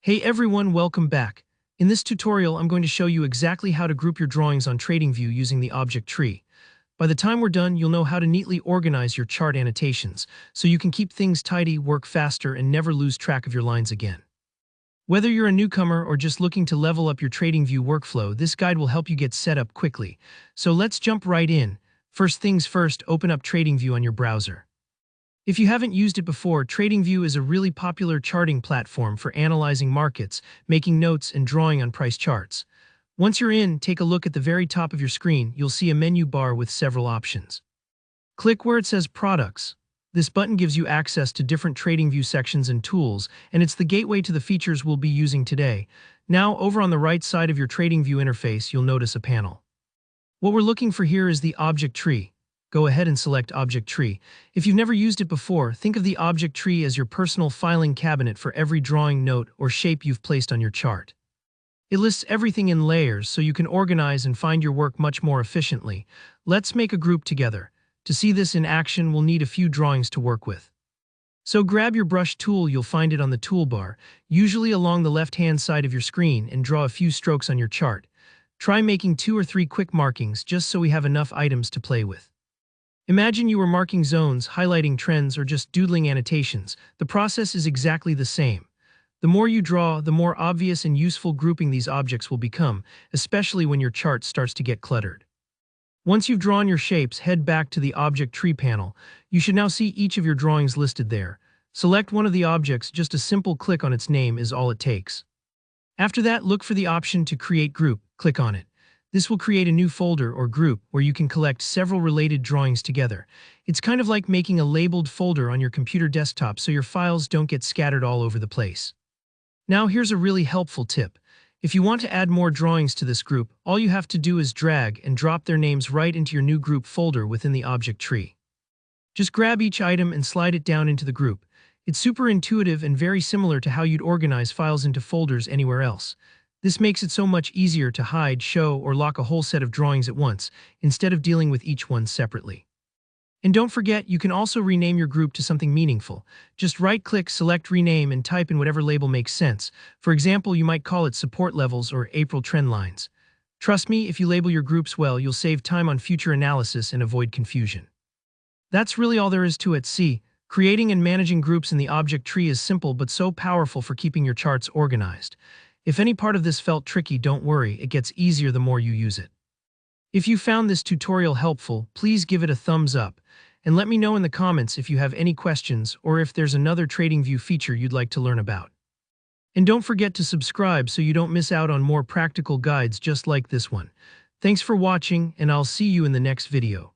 Hey everyone, welcome back. In this tutorial, I'm going to show you exactly how to group your drawings on TradingView using the object tree. By the time we're done, you'll know how to neatly organize your chart annotations, so you can keep things tidy, work faster, and never lose track of your lines again. Whether you're a newcomer or just looking to level up your TradingView workflow, this guide will help you get set up quickly. So let's jump right in. First things first, open up TradingView on your browser. If you haven't used it before, TradingView is a really popular charting platform for analyzing markets, making notes, and drawing on price charts. Once you're in, take a look at the very top of your screen. You'll see a menu bar with several options. Click where it says Products. This button gives you access to different TradingView sections and tools, and it's the gateway to the features we'll be using today. Now, over on the right side of your TradingView interface, you'll notice a panel. What we're looking for here is the object tree. Go ahead and select Object Tree. If you've never used it before, think of the object tree as your personal filing cabinet for every drawing, note, or shape you've placed on your chart. It lists everything in layers so you can organize and find your work much more efficiently. Let's make a group together. To see this in action, we'll need a few drawings to work with. So grab your brush tool, you'll find it on the toolbar, usually along the left-hand side of your screen, and draw a few strokes on your chart. Try making 2 or 3 quick markings just so we have enough items to play with. Imagine you were marking zones, highlighting trends, or just doodling annotations. The process is exactly the same. The more you draw, the more obvious and useful grouping these objects will become, especially when your chart starts to get cluttered. Once you've drawn your shapes, head back to the Object Tree panel. You should now see each of your drawings listed there. Select one of the objects, just a simple click on its name is all it takes. After that, look for the option to Create Group. Click on it. This will create a new folder or group where you can collect several related drawings together. It's kind of like making a labeled folder on your computer desktop so your files don't get scattered all over the place. Now here's a really helpful tip. If you want to add more drawings to this group, all you have to do is drag and drop their names right into your new group folder within the object tree. Just grab each item and slide it down into the group. It's super intuitive and very similar to how you'd organize files into folders anywhere else. This makes it so much easier to hide, show, or lock a whole set of drawings at once, instead of dealing with each one separately. And don't forget, you can also rename your group to something meaningful. Just right-click, select Rename, and type in whatever label makes sense. For example, you might call it Support Levels or April Trend Lines. Trust me, if you label your groups well, you'll save time on future analysis and avoid confusion. That's really all there is to it. See, creating and managing groups in the object tree is simple but so powerful for keeping your charts organized. If any part of this felt tricky, don't worry, it gets easier the more you use it. If you found this tutorial helpful, please give it a thumbs up, and let me know in the comments if you have any questions or if there's another TradingView feature you'd like to learn about. And don't forget to subscribe so you don't miss out on more practical guides just like this one. Thanks for watching, and I'll see you in the next video.